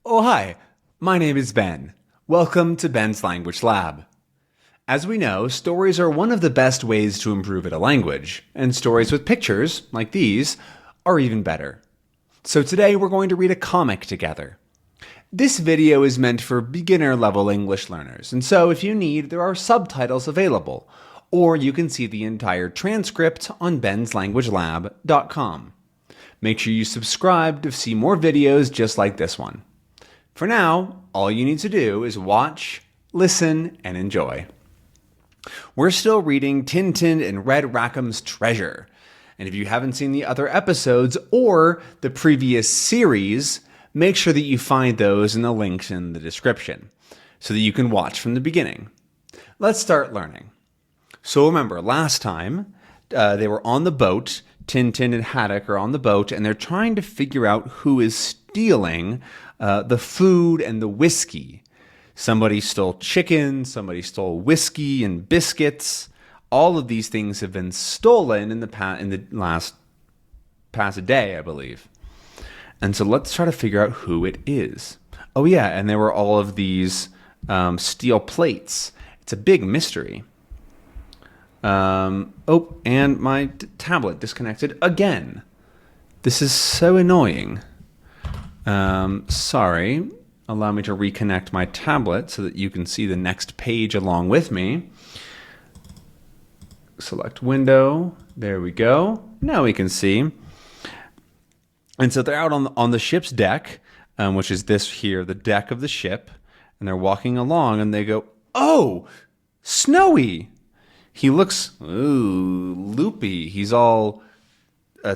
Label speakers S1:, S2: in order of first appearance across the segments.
S1: Oh, hi. My name is Ben. Welcome to Ben's Language Lab. As we know, stories are one of the best ways to improve at a language, and stories with pictures, like these, are even better. So today we're going to read a comic together. This video is meant for beginner-level English learners, and so if you need, there are subtitles available, or you can see the entire transcript on benslanguagelab.com. Make sure you subscribe to see more videos just like this one. For now, all you need to do is watch, listen, and enjoy. We're still reading Tintin and Red Rackham's Treasure. And if you haven't seen the other episodes or the previous series, make sure that you find those in the links in the description so that you can watch from the beginning. Let's start learning. So remember, last time they were on the boat. Tintin and Haddock are on the boat, and they're trying to figure out who is stealing the food and the whiskey. Somebody stole chicken, somebody stole whiskey and biscuits. All of these things have been stolen in the last past day, I believe. And so let's try to figure out who it is. Oh yeah, and there were all of these steel plates. It's a big mystery. Oh, and my tablet disconnected again. This is so annoying. Sorry. Allow me to reconnect my tablet so that you can see the next page along with me. Select window. There we go. Now we can see. And so they're out on the ship's deck, which is this here, the deck of the ship. And they're walking along and they go, "Oh, Snowy!" He looks loopy. He's all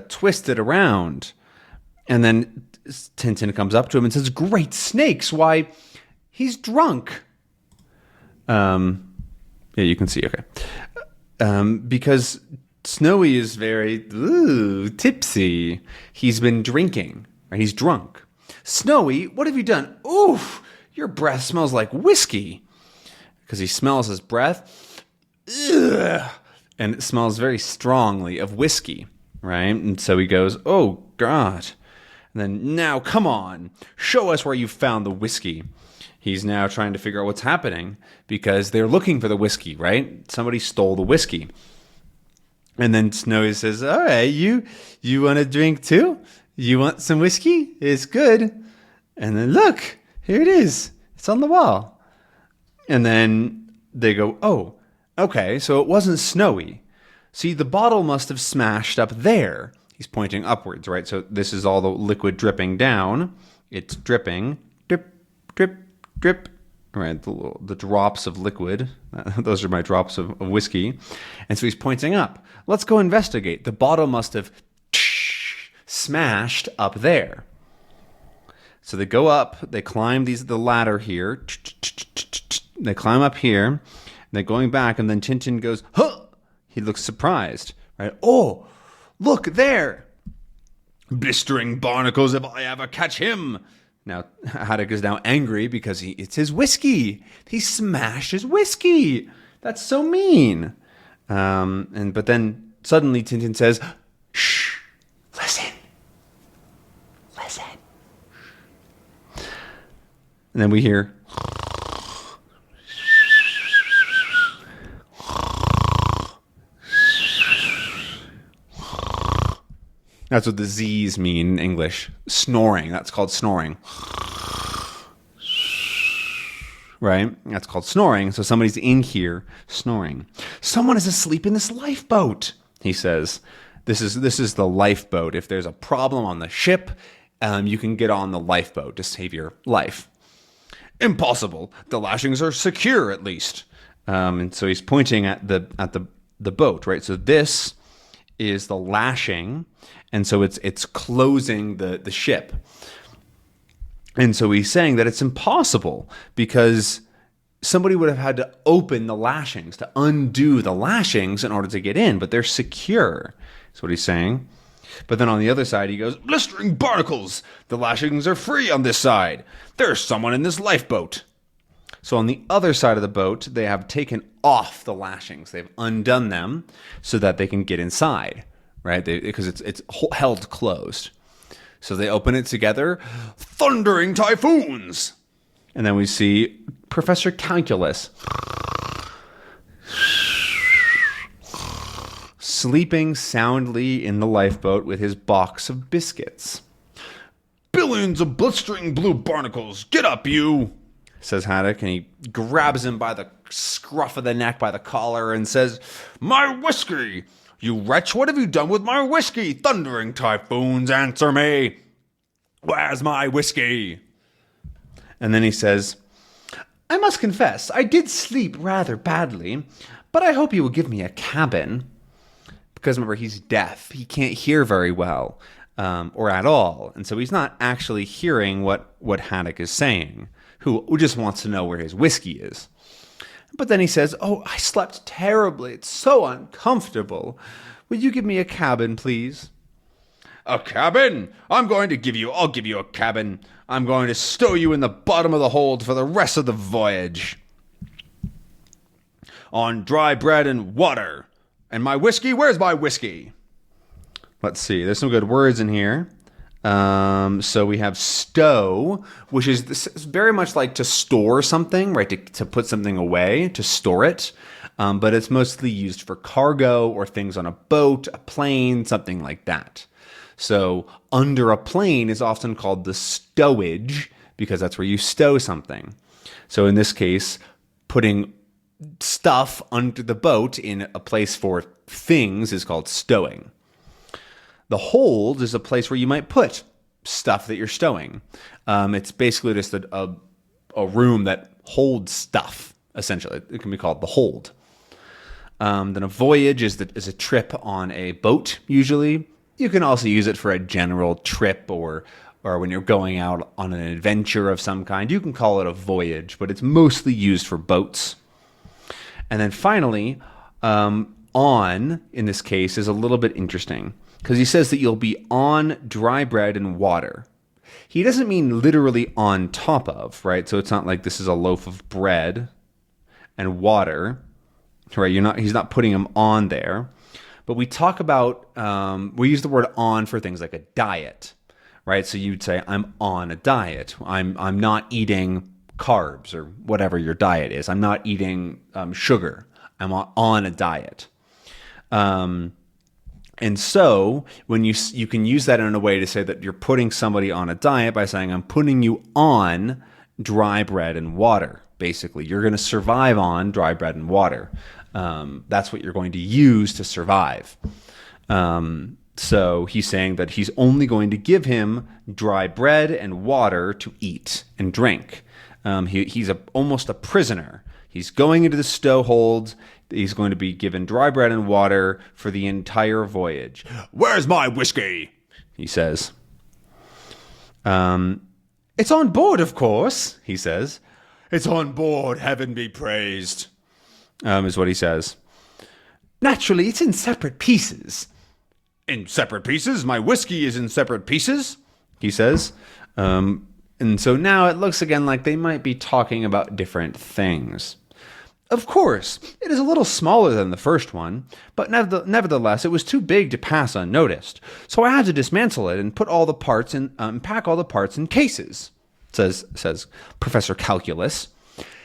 S1: twisted around. And then Tintin comes up to him and says, "Great snakes! Why, he's drunk." Yeah, you can see. Okay. Because Snowy is very tipsy. He's been drinking. Right? He's drunk. "Snowy, what have you done?" "Oof, your breath smells like whiskey." Because he smells his breath. Ugh, and it smells very strongly of whiskey, right? And so he goes, "Oh, God." And then, "Now, come on, show us where you found the whiskey." He's now trying to figure out what's happening because they're looking for the whiskey, right? Somebody stole the whiskey. And then Snowy says, "All right, you want a drink too? You want some whiskey? It's good." And then, "Look, here it is. It's on the wall." And then they go, "Oh, okay, so it wasn't Snowy. See, the bottle must have smashed up there." He's pointing upwards, right? So this is all the liquid dripping down. It's dripping. Drip, drip, drip. Right, the drops of liquid. Those are my drops of whiskey. And so he's pointing up. "Let's go investigate. The bottle must have smashed up there." So they go up. They climb the ladder here. They climb up here. They're going back, and then Tintin goes, "Huh!" He looks surprised, right? "Oh, look there! Blistering barnacles if I ever catch him!" Now, Haddock is now angry because it's his whiskey. He smashed his whiskey. That's so mean. But then suddenly Tintin says, "Shh, listen. Listen." And then we hear, that's what the Z's mean in English. Snoring. That's called snoring. Right? That's called snoring. So somebody's in here snoring. "Someone is asleep in this lifeboat," he says. This is the lifeboat. If there's a problem on the ship, you can get on the lifeboat to save your life. "Impossible. The lashings are secure, at least." And so he's pointing at the boat, right? So this is the lashing, and so it's closing the ship. And so he's saying that it's impossible because somebody would have had to open the lashings, to undo the lashings in order to get in, but they're secure. That's what he's saying. But then on the other side, he goes, "Blistering barnacles! The lashings are free on this side. There's someone in this lifeboat." So on the other side of the boat, they have taken off the lashings. They've undone them so that they can get inside, right? Because it's held closed. So they open it together. Thundering typhoons. And then we see Professor Calculus sleeping soundly in the lifeboat with his box of biscuits. Billions of blistering blue barnacles. Get up, you, says Haddock, and he grabs him by the scruff of the neck, by the collar, and says, My whiskey! You wretch, what have you done with my whiskey? Thundering typhoons, answer me! Where's my whiskey? And then he says, I must confess, I did sleep rather badly, but I hope you will give me a cabin. Because remember, he's deaf. He can't hear very well, or at all. And so he's not actually hearing what Haddock is saying, who just wants to know where his whiskey is. But then he says, oh, I slept terribly. It's so uncomfortable. Will you give me a cabin, please? A cabin? I'll give you a cabin. I'm going to stow you in the bottom of the hold for the rest of the voyage. On dry bread and water. And my whiskey? Where's my whiskey? Let's see. There's some good words in here. So we have stow, which is very much like to store something, right? To put something away, to store it. But it's mostly used for cargo or things on a boat, a plane, something like that. So under a plane is often called the stowage because that's where you stow something. So in this case, putting stuff under the boat in a place for things is called stowing. The hold is a place where you might put stuff that you're stowing. It's basically just a room that holds stuff, essentially. It can be called the hold. Then a voyage is a trip on a boat, usually. You can also use it for a general trip or when you're going out on an adventure of some kind. You can call it a voyage, but it's mostly used for boats. And then finally, on, in this case, is a little bit interesting because he says that you'll be on dry bread and water. He doesn't mean literally on top of, right? So it's not like this is a loaf of bread and water, right? He's not putting them on there. But we talk about, we use the word on for things like a diet, right? So you'd say, I'm on a diet. I'm not eating carbs or whatever your diet is. I'm not eating sugar. I'm on a diet. And so when you can use that in a way to say that you're putting somebody on a diet by saying, I'm putting you on dry bread and water. Basically, you're going to survive on dry bread and water. That's what you're going to use to survive. So he's saying that he's only going to give him dry bread and water to eat and drink. He's almost a prisoner. He's going into the stow hold. He's going to be given dry bread and water for the entire voyage. Where's my whiskey? He says. It's on board, of course, he says. It's on board, heaven be praised, is what he says. Naturally, it's in separate pieces. In separate pieces? My whiskey is in separate pieces, he says. And so now it looks again like they might be talking about different things. Of course, it is a little smaller than the first one, but nevertheless, it was too big to pass unnoticed. So I had to dismantle it and put all the parts in, pack all the parts in cases, says Professor Calculus.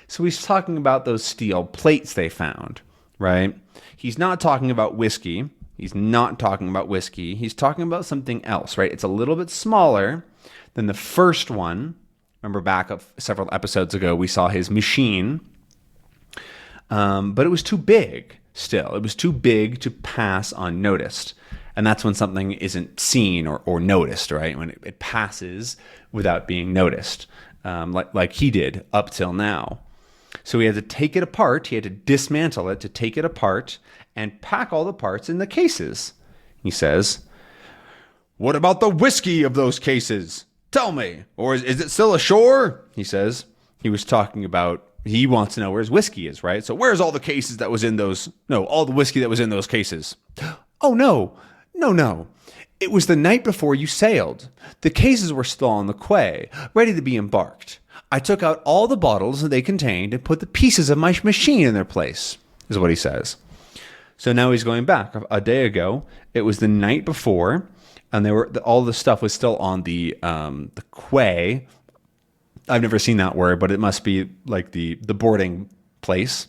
S1: So he's talking about those steel plates they found, right? He's not talking about whiskey. He's not talking about whiskey. He's talking about something else, right? It's a little bit smaller than the first one. Remember back several episodes ago, we saw his machine. But it was too big still. It was too big to pass unnoticed. And that's when something isn't seen or noticed, right? When it passes without being noticed, like he did up till now. So he had to take it apart. He had to dismantle it to take it apart and pack all the parts in the cases. He says, what about the whiskey of those cases? Tell me. Or is it still ashore? He says. He was talking about, he wants to know where his whiskey is, right? So where's all the cases that was in those, all the whiskey that was in those cases? Oh, no. It was the night before you sailed. The cases were still on the quay, ready to be embarked. I took out all the bottles that they contained and put the pieces of my machine in their place, is what he says. So now he's going back. A day ago, it was the night before. and all the stuff was still on the quay. I've never seen that word, but it must be like the boarding place.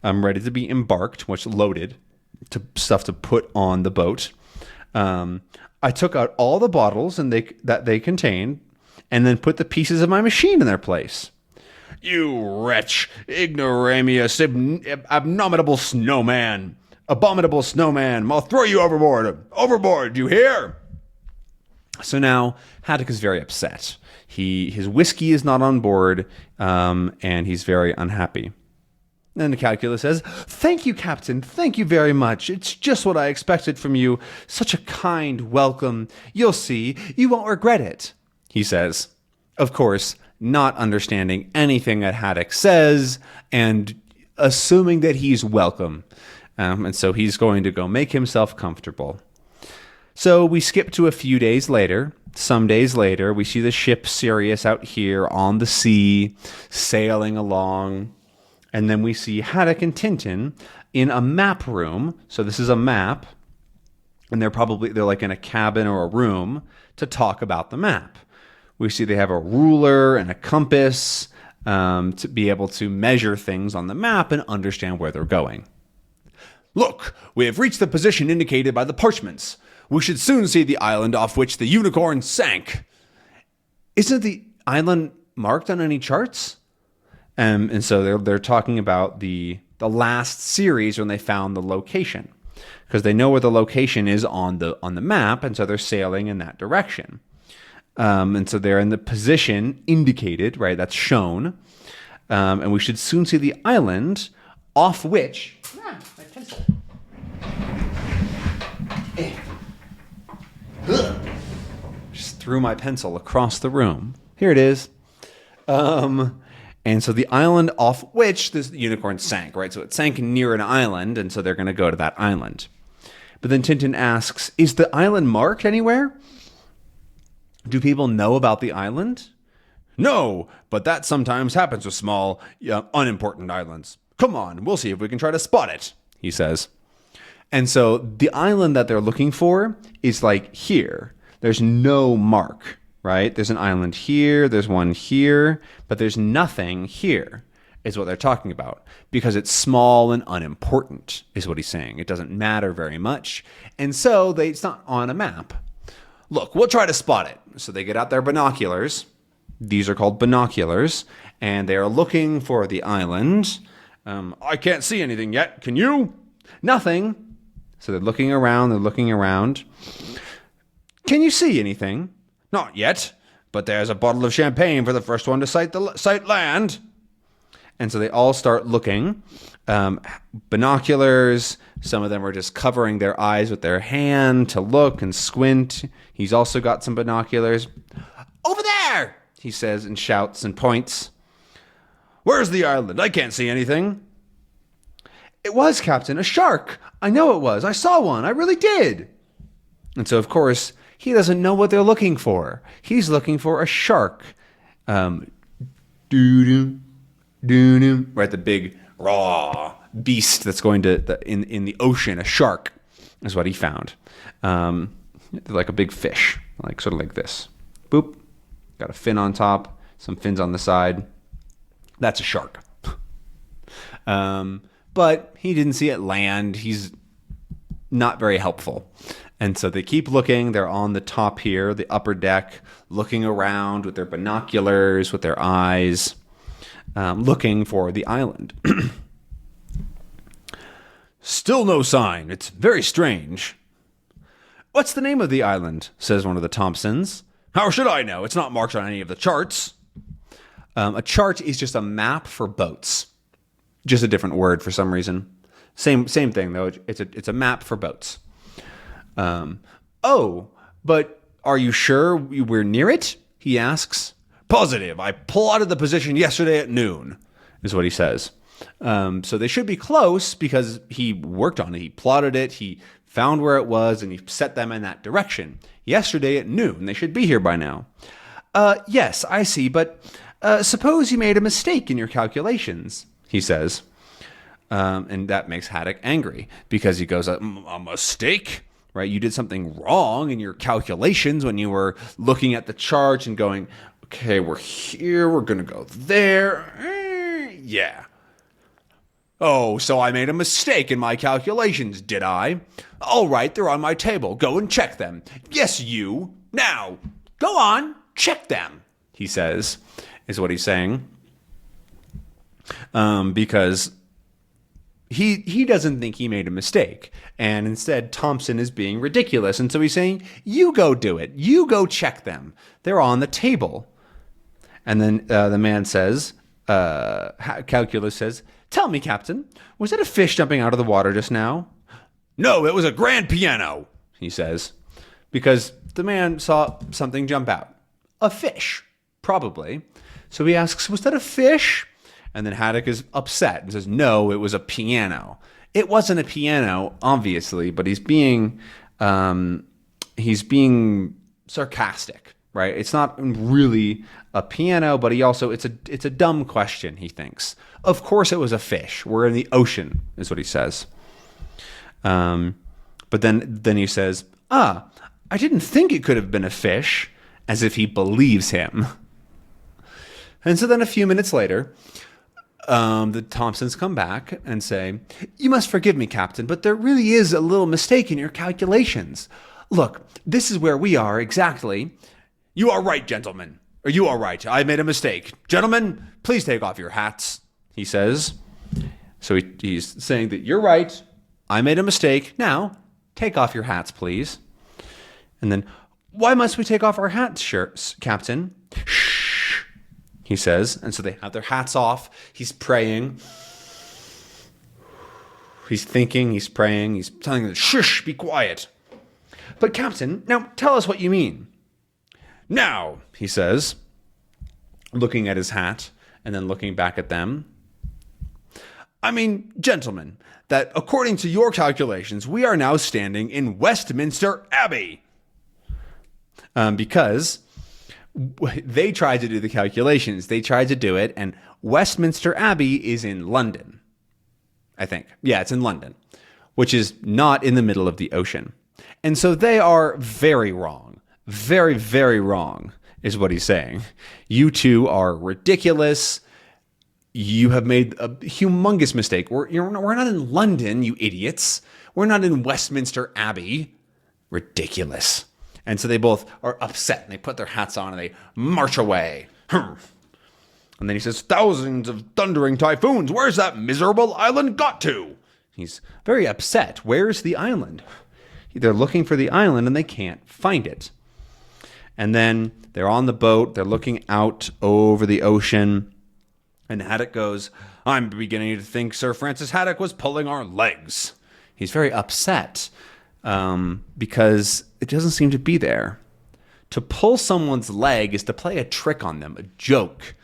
S1: Ready to be embarked, which loaded to stuff to put on the boat. I took out all the bottles that they contained, and then put the pieces of my machine in their place. You wretch, ignoramus, abominable snowman, I'll throw you overboard. Overboard, do you hear? So now Haddock is very upset. His whiskey is not on board, and he's very unhappy. And the calculus says, "Thank you, Captain. Thank you very much. It's just what I expected from you. Such a kind welcome. You'll see. You won't regret it," he says. Of course, not understanding anything that Haddock says and assuming that he's welcome. And so he's going to go make himself comfortable. So we skip to a few days later. Some days later, we see the ship Sirius out here on the sea, sailing along. And then we see Haddock and Tintin in a map room. So this is a map. And they're like in a cabin or a room to talk about the map. We see they have a ruler and a compass to be able to measure things on the map and understand where they're going. "Look, we have reached the position indicated by the parchments. We should soon see the island off which the unicorn sank." Isn't the island marked on any charts? And so they're talking about the last series when they found the location, because they know where the location is on the map, and so they're sailing in that direction. And so they're in the position indicated, right? That's shown, and we should soon see the island off which. My pencil. Just threw my pencil across the room. Here it is. And so the island off which this unicorn sank, right? So it sank near an island, and so they're going to go to that island. But then Tintin asks, "Is the island marked anywhere? Do people know about the island?" "No, but that sometimes happens with small, unimportant islands. Come on, we'll see if we can try to spot it," he says. And so the island that they're looking for is like here. There's no mark. Right? There's an island here, there's one here, but there's nothing here, is what they're talking about. Because it's small and unimportant, is what he's saying. It doesn't matter very much. And so it's not on a map. "Look, we'll try to spot it." So they get out their binoculars. These are called binoculars. And they are looking for the island. "I can't see anything yet. Can you?" "Nothing." So they're looking around. "Can you see anything?" "Not yet, but there's a bottle of champagne for the first one to sight land." And so they all start looking. Binoculars. Some of them are just covering their eyes with their hand to look and squint. He's also got some binoculars. "Over there," he says and shouts and points. "Where's the island? I can't see anything." "It was, Captain, a shark. I know it was. I saw one. I really did." And so, of course, he doesn't know what they're looking for. He's looking for a shark. Doo-doo, doo-doo. Right, the big raw beast that's going to in the ocean. A shark is what he found. Like a big fish, like sort of like this. Boop. Got a fin on top, some fins on the side. That's a shark. But he didn't see it land. He's not very helpful. And so they keep looking. They're on the top here, the upper deck, looking around with their binoculars, with their eyes, looking for the island. "Still no sign. It's very strange." "What's the name of the island?" says one of the Thompsons. "How should I know? It's not marked on any of the charts." A chart is just a map for boats. Just a different word for some reason. Same thing, though. It's a map for boats. "Oh, but are you sure we're near it?" he asks. "Positive. I plotted the position yesterday at noon," is what he says. So they should be close because he worked on it. He plotted it. He found where it was, and he set them in that direction. Yesterday at noon. They should be here by now. "Yes, I see, but suppose you made a mistake in your calculations," he says. And that makes Haddock angry because he goes, "A mistake?" right? You did something wrong in your calculations when you were looking at the chart and going, okay, we're here, we're going to go there. Yeah. Oh, so I made a mistake in my calculations, did I? All right, they're on my table. Go and check them. Yes, you. Now, go on, check them, he says, is what he's saying. Because he doesn't think he made a mistake. And instead, Thompson is being ridiculous. And so he's saying, you go do it. You go check them. They're on the table. And then the man says, Calculus says, tell me, Captain, was it a fish jumping out of the water just now? No, it was a grand piano, he says, because the man saw something jump out. A fish, probably. So he asks, was that a fish? And then Haddock is upset and says, no, it was a piano. It wasn't a piano, obviously, but he's being sarcastic, right? It's not really a piano, but it's a dumb question, he thinks. Of course it was a fish. We're in the ocean, is what he says. But then he says, I didn't think it could have been a fish, as if he believes him. And so then a few minutes later, the Thompsons come back and say, you must forgive me, Captain, but there really is a little mistake in your calculations. Look, this is where we are exactly. You are right, gentlemen. Or you are right. I made a mistake. Gentlemen, please take off your hats, he says. So he's saying that you're right. I made a mistake. Now, take off your hats, please. And then, why must we take off our hats, Captain? Shh, he says. And so they have their hats off. He's praying. He's thinking. He's praying. He's telling them, shush, be quiet. But Captain, now tell us what you mean. Now, he says, looking at his hat and then looking back at them. I mean, gentlemen, that according to your calculations, we are now standing in Westminster Abbey. Because they tried to do the calculations. They tried to do it, and Westminster Abbey is in London, I think. Yeah, it's in London, which is not in the middle of the ocean. And so they are very wrong. Very, very wrong, is what he's saying. You two are ridiculous. You have made a humongous mistake. We're not in London, you idiots. We're not in Westminster Abbey. Ridiculous. And so they both are upset, and they put their hats on, and they march away. And then he says, thousands of thundering typhoons. Where's that miserable island got to? He's very upset. Where's the island? They're looking for the island, and they can't find it. And then they're on the boat. They're looking out over the ocean. And Haddock goes, I'm beginning to think Sir Francis Haddock was pulling our legs. He's very upset because it doesn't seem to be there. To pull someone's leg is to play a trick on them, a joke,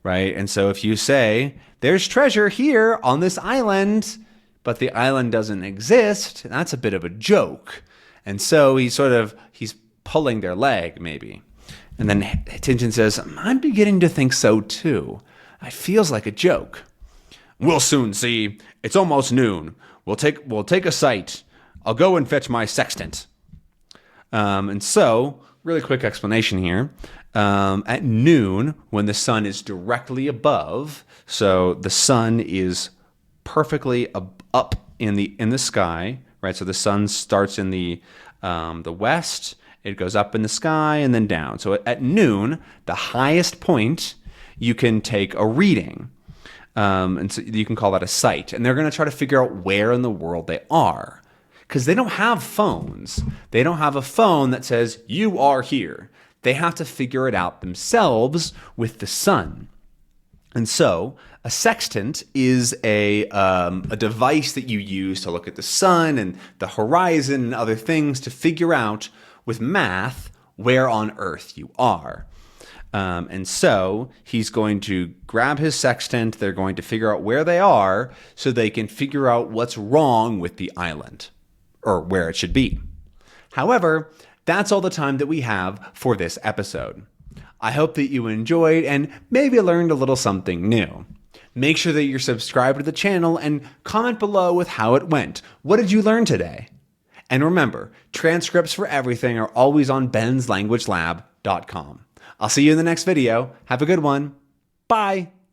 S1: right? And so if you say, there's treasure here on this island, but the island doesn't exist, that's a bit of a joke. And so he's pulling their leg, maybe. And then Tintin says, I'm beginning to think so too. It feels like a joke. We'll soon see. It's almost noon. We'll take a sight. I'll go and fetch my sextant. And so, really quick explanation here. At noon, when the sun is directly above, so the sun is perfectly up in the sky, right? So the sun starts in the west. It goes up in the sky and then down. So at noon, the highest point, you can take a reading. And so you can call that a sight. And they're going to try to figure out where in the world they are. Because they don't have phones. They don't have a phone that says, you are here. They have to figure it out themselves with the sun. And so a sextant is a device that you use to look at the sun and the horizon and other things to figure out with math where on Earth you are. And so he's going to grab his sextant. They're going to figure out where they are so they can figure out what's wrong with the island or where it should be. However, that's all the time that we have for this episode. I hope that you enjoyed and maybe learned a little something new. Make sure that you're subscribed to the channel and comment below with how it went. What did you learn today? And remember, transcripts for everything are always on benslanguagelab.com. I'll see you in the next video. Have a good one. Bye.